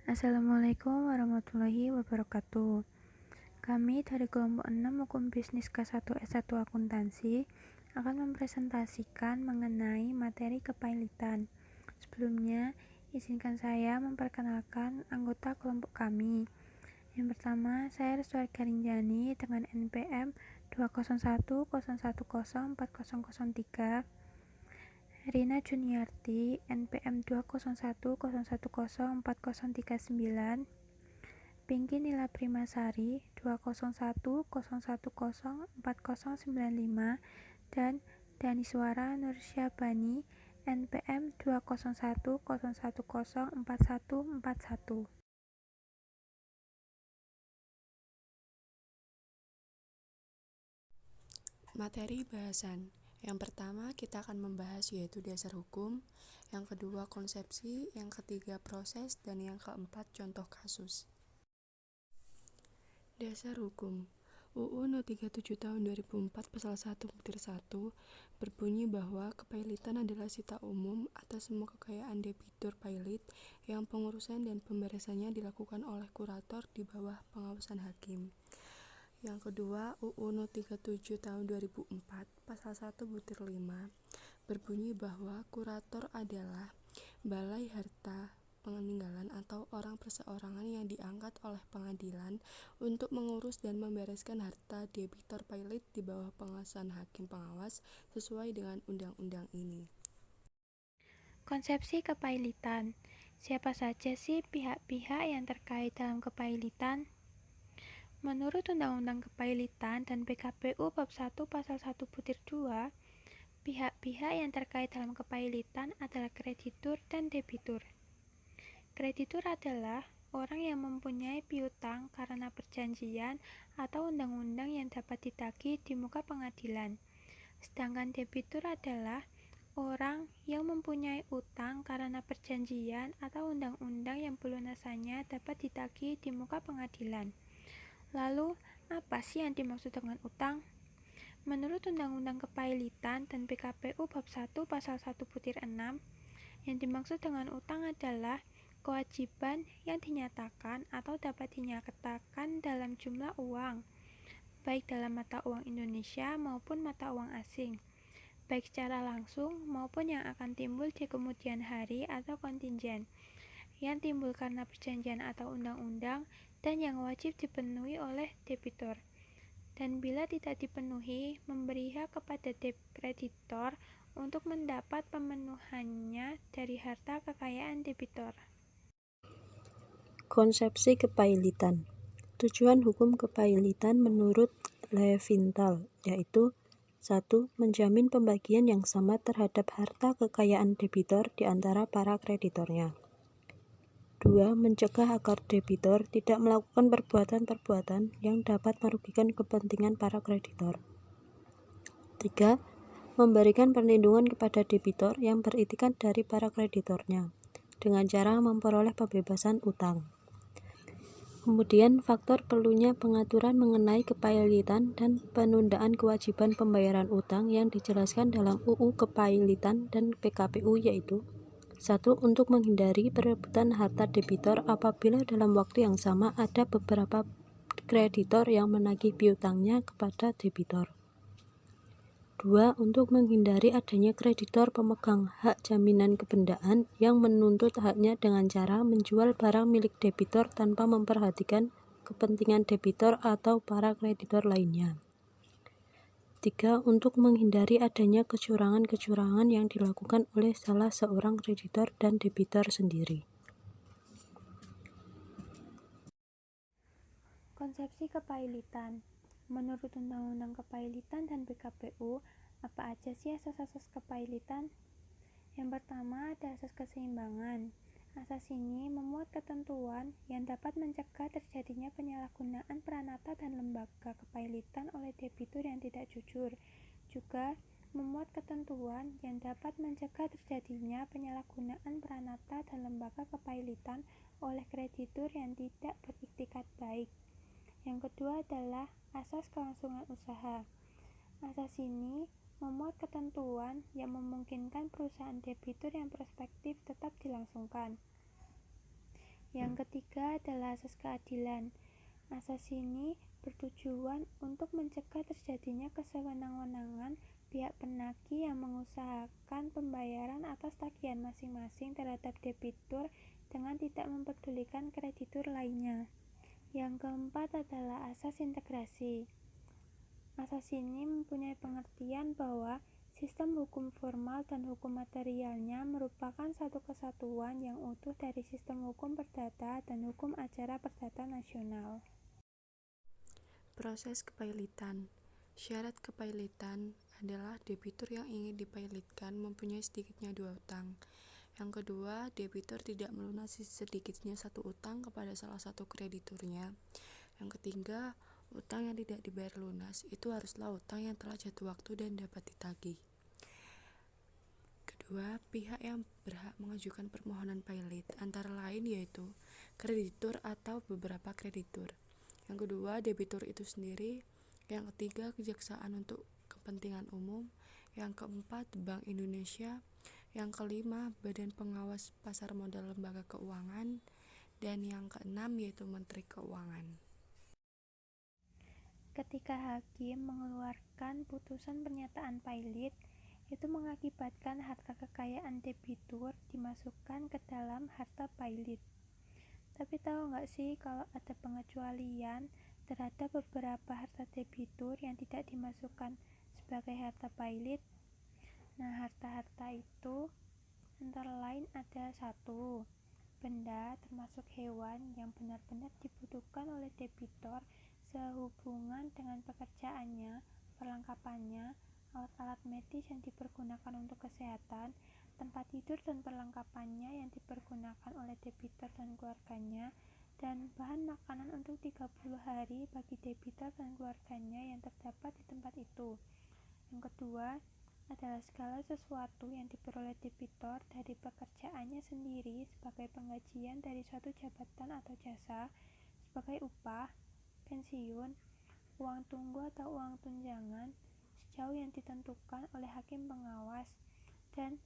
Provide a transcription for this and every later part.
Assalamualaikum warahmatullahi wabarakatuh. Kami dari kelompok 6 Hukum Bisnis K1 S1 Akuntansi akan mempresentasikan mengenai materi kepailitan. Sebelumnya, izinkan saya memperkenalkan anggota kelompok kami. Yang pertama, saya Restuari Garinjani dengan NPM 201010403. Rina Juniarti, NPM 201010439. Pinky Nila Primasari 201010495 dan Daniswara Nursyabani NPM 201014141. Materi bahasan. Yang pertama kita akan membahas yaitu dasar hukum, yang kedua konsepsi, yang ketiga proses, dan yang keempat contoh kasus. Dasar hukum. UU No 37 tahun 2004 pasal 1 butir 1 berbunyi bahwa kepailitan adalah sita umum atas semua kekayaan debitur pailit yang pengurusan dan pemberesannya dilakukan oleh kurator di bawah pengawasan hakim. Yang kedua, UU No 37 tahun 2004 pasal 1 butir 5 berbunyi bahwa kurator adalah balai harta peninggalan atau orang perseorangan yang diangkat oleh pengadilan untuk mengurus dan membereskan harta debitor pailit di bawah pengawasan hakim pengawas sesuai dengan undang-undang ini. Konsepsi kepailitan. Siapa saja sih pihak-pihak yang terkait dalam kepailitan? Menurut Undang-Undang Kepailitan dan PKPU Bab 1 Pasal 1 Butir 2, pihak-pihak yang terkait dalam kepailitan adalah kreditur dan debitur. Kreditur adalah orang yang mempunyai piutang karena perjanjian atau undang-undang yang dapat ditagih di muka pengadilan. Sedangkan debitur adalah orang yang mempunyai utang karena perjanjian atau undang-undang yang pelunasannya dapat ditagih di muka pengadilan. Lalu, apa sih yang dimaksud dengan utang? Menurut Undang-Undang Kepailitan dan PKPU Bab 1 Pasal 1 Butir 6, yang dimaksud dengan utang adalah kewajiban yang dinyatakan atau dapat dinyatakan dalam jumlah uang, baik dalam mata uang Indonesia maupun mata uang asing, baik secara langsung maupun yang akan timbul di kemudian hari atau kontingent, yang timbul karena perjanjian atau undang-undang dan yang wajib dipenuhi oleh debitur. Dan bila tidak dipenuhi, memberi hak kepada kreditor untuk mendapat pemenuhannya dari harta kekayaan debitor. Konsepsi kepailitan. Tujuan hukum kepailitan menurut Levinthal yaitu 1. Menjamin pembagian yang sama terhadap harta kekayaan debitor di antara para kreditornya. 2. Mencegah agar debitor tidak melakukan perbuatan-perbuatan yang dapat merugikan kepentingan para kreditor. 3. Memberikan perlindungan kepada debitor yang beritikat dari para kreditornya dengan cara memperoleh pembebasan utang. Kemudian faktor perlunya pengaturan mengenai kepailitan dan penundaan kewajiban pembayaran utang yang dijelaskan dalam UU Kepailitan dan PKPU yaitu 1. Untuk menghindari perebutan harta debitor apabila dalam waktu yang sama ada beberapa kreditor yang menagih piutangnya kepada debitor. 2. Untuk menghindari adanya kreditor pemegang hak jaminan kebendaan yang menuntut haknya dengan cara menjual barang milik debitor tanpa memperhatikan kepentingan debitor atau para kreditor lainnya. 3. Untuk menghindari adanya kecurangan-kecurangan yang dilakukan oleh salah seorang kreditor dan debitor sendiri. Konsepsi kepailitan. Menurut Undang-Undang Kepailitan dan PKPU, apa aja sih asas-asas kepailitan? Yang pertama ada asas keseimbangan. Asas ini memuat ketentuan yang dapat mencegah terjadinya penyalahgunaan peranata dan lembaga kepailitan oleh debitur yang tidak jujur. Juga memuat ketentuan yang dapat mencegah terjadinya penyalahgunaan peranata dan lembaga kepailitan oleh kreditur yang tidak beriktikat baik. Yang kedua adalah asas kelangsungan usaha. Asas ini memuat ketentuan yang memungkinkan perusahaan debitur yang prospektif tetap dilangsungkan. Yang ketiga adalah asas keadilan. Asas ini bertujuan untuk mencegah terjadinya kesewenang-wenangan pihak penagih yang mengusahakan pembayaran atas tagihan masing-masing terhadap debitur dengan tidak mempedulikan kreditur lainnya. Yang keempat adalah asas integrasi. Asas ini mempunyai pengertian bahwa sistem hukum formal dan hukum materialnya merupakan satu kesatuan yang utuh dari sistem hukum perdata dan hukum acara perdata nasional. Proses kepailitan. Syarat kepailitan adalah debitur yang ingin dipailitkan mempunyai sedikitnya 2 utang. Yang kedua, debitur tidak melunasi sedikitnya 1 utang kepada salah satu krediturnya. Yang ketiga, utang yang tidak dibayar lunas itu haruslah utang yang telah jatuh waktu dan dapat ditagih. Kedua, pihak yang berhak mengajukan permohonan pailit antara lain yaitu kreditur atau beberapa kreditur. Yang kedua, debitur itu sendiri. Yang ketiga, kejaksaan untuk kepentingan umum. Yang keempat, Bank Indonesia. Yang kelima, Badan Pengawas Pasar Modal Lembaga Keuangan. Dan yang keenam yaitu Menteri Keuangan. Ketika hakim mengeluarkan putusan pernyataan pailit, itu mengakibatkan harta kekayaan debitur dimasukkan ke dalam harta pailit. Tapi tahu nggak sih kalau ada pengecualian terhadap beberapa harta debitur yang tidak dimasukkan sebagai harta pailit? Nah, harta-harta itu antara lain ada 1. Benda termasuk hewan yang benar-benar dibutuhkan oleh debitor sehubungan dengan pekerjaannya, perlengkapannya, alat-alat medis yang dipergunakan untuk kesehatan, tempat tidur dan perlengkapannya yang dipergunakan oleh debitor dan keluarganya, dan bahan makanan untuk 30 hari bagi debitor dan keluarganya yang terdapat di tempat itu. Yang kedua adalah segala sesuatu yang diperoleh debitor dari pekerjaannya sendiri sebagai penggajian dari suatu jabatan atau jasa, sebagai upah, pensiun, uang tunggu atau uang tunjangan sejauh yang ditentukan oleh hakim pengawas, dan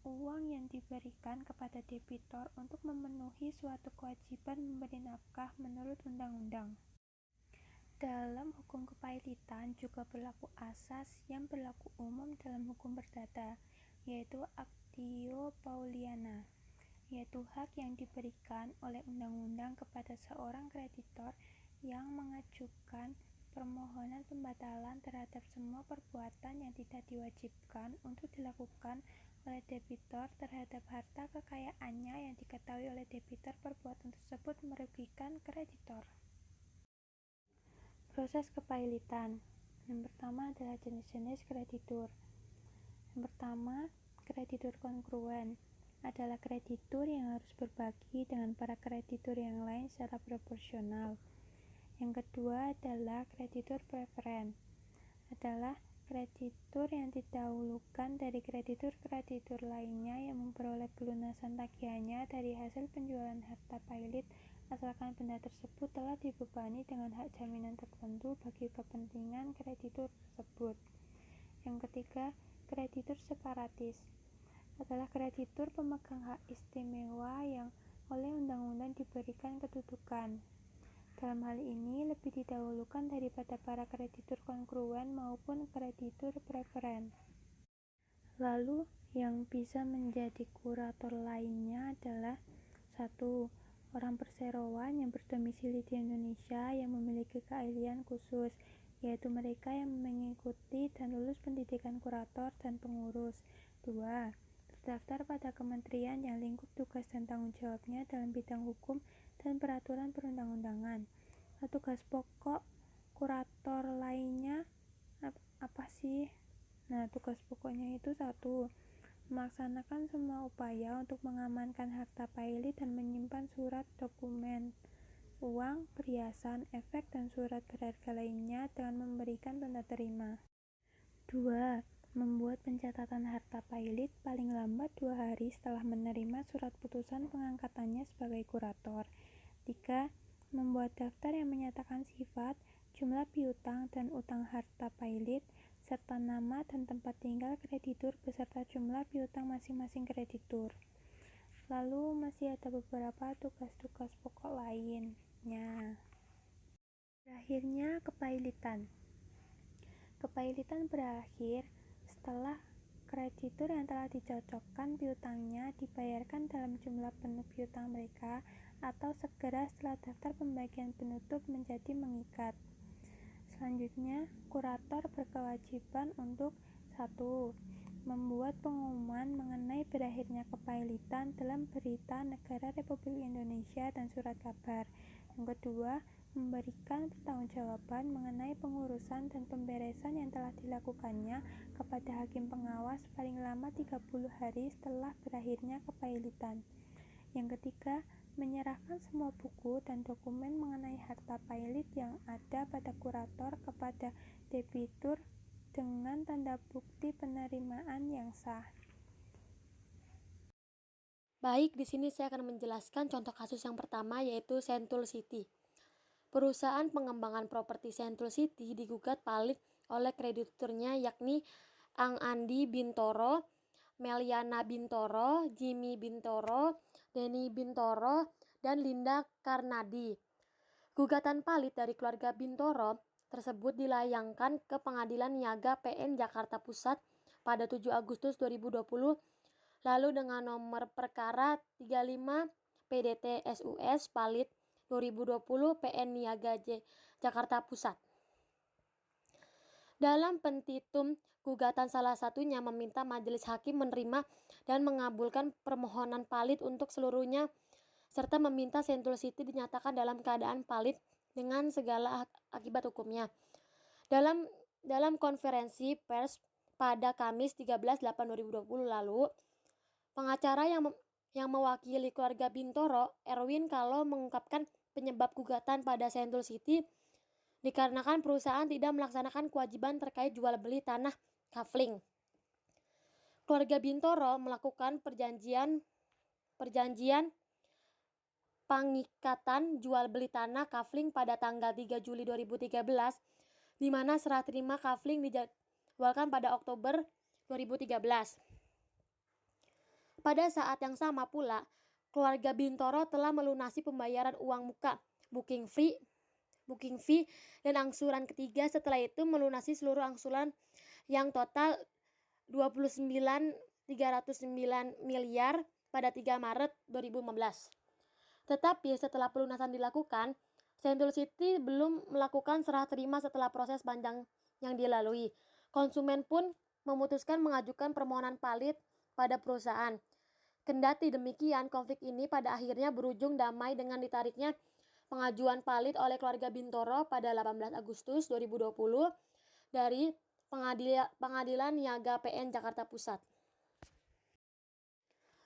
uang yang diberikan kepada debitor untuk memenuhi suatu kewajiban memberi nafkah menurut undang-undang. Dalam hukum kepailitan juga berlaku asas yang berlaku umum dalam hukum perdata, yaitu actio pauliana, yaitu hak yang diberikan oleh undang-undang kepada seorang kreditor yang mengajukan permohonan pembatalan terhadap semua perbuatan yang tidak diwajibkan untuk dilakukan oleh debitor terhadap harta kekayaannya yang diketahui oleh debitor perbuatan tersebut merugikan kreditor. Proses kepailitan. Yang pertama adalah jenis-jenis kreditur. Yang pertama, kreditur kongruen adalah kreditur yang harus berbagi dengan para kreditur yang lain secara proporsional. Yang kedua adalah kreditur preferen, adalah kreditur yang didahulukan dari kreditur-kreditur lainnya yang memperoleh pelunasan tagihannya dari hasil penjualan harta pailit asalkan benda tersebut telah dibebani dengan hak jaminan tertentu bagi kepentingan kreditur tersebut. Yang ketiga, kreditur separatis, adalah kreditur pemegang hak istimewa yang oleh undang-undang diberikan kedudukan. Dalam hal ini lebih didahulukan daripada para kreditur kongruen maupun kreditur preferen. Lalu yang bisa menjadi kurator lainnya adalah 1. Orang perseroan yang berdomisili di Indonesia yang memiliki keahlian khusus, yaitu mereka yang mengikuti dan lulus pendidikan kurator dan pengurus. 2. Terdaftar pada kementerian yang lingkup tugas dan tanggung jawabnya dalam bidang hukum dan peraturan perundang-undangan. Tugas pokok kurator lainnya apa sih? Nah, tugas pokoknya itu 1. Melaksanakan semua upaya untuk mengamankan harta pailit dan menyimpan surat dokumen, uang, perhiasan, efek, dan surat berharga lainnya dengan memberikan tanda terima. 2. Membuat pencatatan harta pailit paling lambat 2 hari setelah menerima surat putusan pengangkatannya sebagai kurator. 3. Membuat daftar yang menyatakan sifat, jumlah piutang dan utang harta pailit, serta nama dan tempat tinggal kreditur beserta jumlah piutang masing-masing kreditur. Lalu masih ada beberapa tugas-tugas pokok lainnya. Berakhirnya kepailitan. Kepailitan berakhir setelah kreditur yang telah dicocokkan piutangnya dibayarkan dalam jumlah penuh piutang mereka atau segera setelah daftar pembagian penutup menjadi mengikat. Selanjutnya, kurator berkewajiban untuk 1. Membuat pengumuman mengenai berakhirnya kepailitan dalam Berita Negara Republik Indonesia dan Surat Kabar. Yang kedua, memberikan pertanggungjawaban mengenai pengurusan dan pemberesan yang telah dilakukannya kepada hakim pengawas paling lama 30 hari setelah berakhirnya kepailitan. Yang ketiga, menyerahkan semua buku dan dokumen mengenai harta pailit yang ada pada kurator kepada debitur dengan tanda bukti penerimaan yang sah. Baik, di sini saya akan menjelaskan contoh kasus yang pertama, yaitu Sentul City. Perusahaan pengembangan properti Sentul City digugat pailit oleh krediturnya, yakni Ang Andi Bintoro, Meliana Bintoro, Jimmy Bintoro, Denny Bintoro, dan Linda Karnadi. Gugatan pailit dari keluarga Bintoro tersebut dilayangkan ke Pengadilan Niaga PN Jakarta Pusat pada 7 Agustus 2020, lalu dengan nomor perkara 35 PDT SUS pailit 2020 PN Niaga Jakarta Pusat. Dalam petitum gugatan salah satunya meminta majelis hakim menerima dan mengabulkan permohonan pailit untuk seluruhnya serta meminta Sentul City dinyatakan dalam keadaan pailit dengan segala akibat hukumnya. Dalam konferensi pers pada Kamis 13/8/2020 lalu, pengacara yang mewakili keluarga Bintoro, Erwin Kalo, mengungkapkan penyebab gugatan pada Sentul City dikarenakan perusahaan tidak melaksanakan kewajiban terkait jual beli tanah kafling. Keluarga Bintoro melakukan perjanjian pengikatan jual beli tanah kafling pada tanggal 3 Juli 2013, di mana serah terima kafling dijadwalkan pada Oktober 2013. Pada saat yang sama pula, keluarga Bintoro telah melunasi pembayaran uang muka, booking fee, dan angsuran ketiga. Setelah itu melunasi seluruh angsuran yang total 29.309 miliar pada 3 Maret 2015. Tetapi setelah pelunasan dilakukan, Sentul City belum melakukan serah terima setelah proses panjang yang dilalui. Konsumen pun memutuskan mengajukan permohonan pailit pada perusahaan. Kendati demikian, konflik ini pada akhirnya berujung damai dengan ditariknya pengajuan pailit oleh keluarga Bintoro pada 18 Agustus 2020 dari Pengadilan Niaga PN Jakarta Pusat.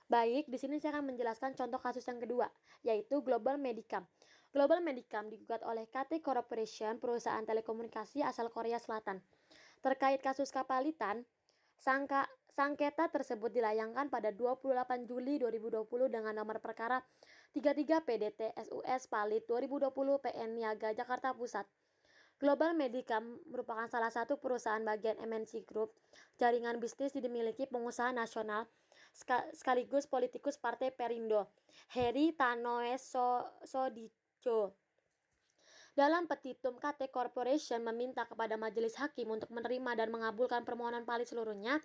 Baik, di sini saya akan menjelaskan contoh kasus yang kedua, yaitu Global Medicam. Global Medicam digugat oleh KT Corporation, perusahaan telekomunikasi asal Korea Selatan. Terkait kasus kepailitan, sengketa tersebut dilayangkan pada 28 Juli 2020 dengan nomor perkara 33 PDT SUS pailit 2020 PN Niaga Jakarta Pusat. Global Medicam merupakan salah satu perusahaan bagian MNC Group, jaringan bisnis dimiliki pengusaha nasional sekaligus politikus Partai Perindo, Heri Tanoesoedijo. Dalam petitum, KT Corporation meminta kepada majelis hakim untuk menerima dan mengabulkan permohonan pailit seluruhnya,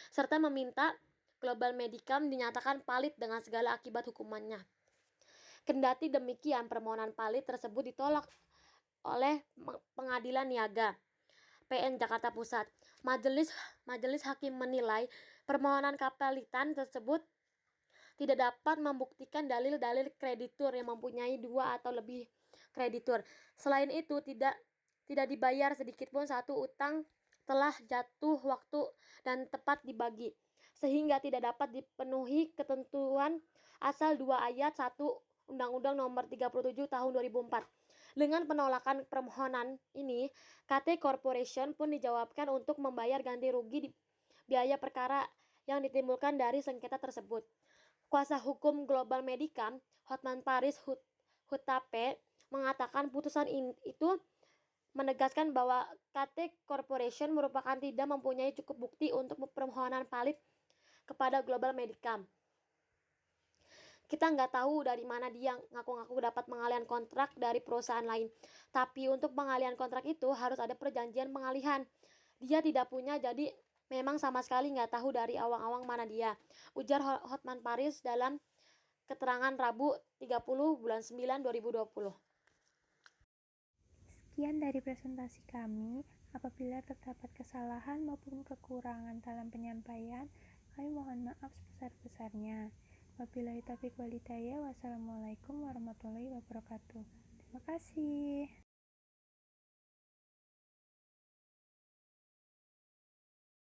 serta meminta Global Medicam dinyatakan pailit dengan segala akibat hukumannya. Kendati demikian, permohonan pailit tersebut ditolak oleh Pengadilan Niaga PN Jakarta Pusat. Majelis hakim menilai permohonan kepailitan tersebut tidak dapat membuktikan dalil-dalil kreditur yang mempunyai 2 atau lebih kreditur. Selain itu, tidak dibayar sedikit pun satu utang telah jatuh waktu dan tepat dibagi, sehingga tidak dapat dipenuhi ketentuan asal 2 ayat 1 Undang-Undang Nomor 37 Tahun 2004. Dengan penolakan permohonan ini, KT Corporation pun dijawabkan untuk membayar ganti rugi biaya perkara yang ditimbulkan dari sengketa tersebut. Kuasa hukum Global Medicam, Hotman Paris Hutape, mengatakan putusan itu menegaskan bahwa KT Corporation merupakan tidak mempunyai cukup bukti untuk permohonan pailit kepada Global Medicam. Kita nggak tahu dari mana dia ngaku-ngaku dapat pengalihan kontrak dari perusahaan lain. Tapi untuk pengalihan kontrak itu harus ada perjanjian pengalihan. Dia tidak punya, jadi memang sama sekali nggak tahu dari awang-awang mana dia. Ujar Hotman Paris dalam keterangan Rabu 30 bulan 9 2020. Sekian dari presentasi kami. Apabila terdapat kesalahan maupun kekurangan dalam penyampaian, kami mohon maaf sebesar-besarnya. Wabillahi taufiq wal hidayah. Wassalamualaikum warahmatullahi wabarakatuh. Terima kasih.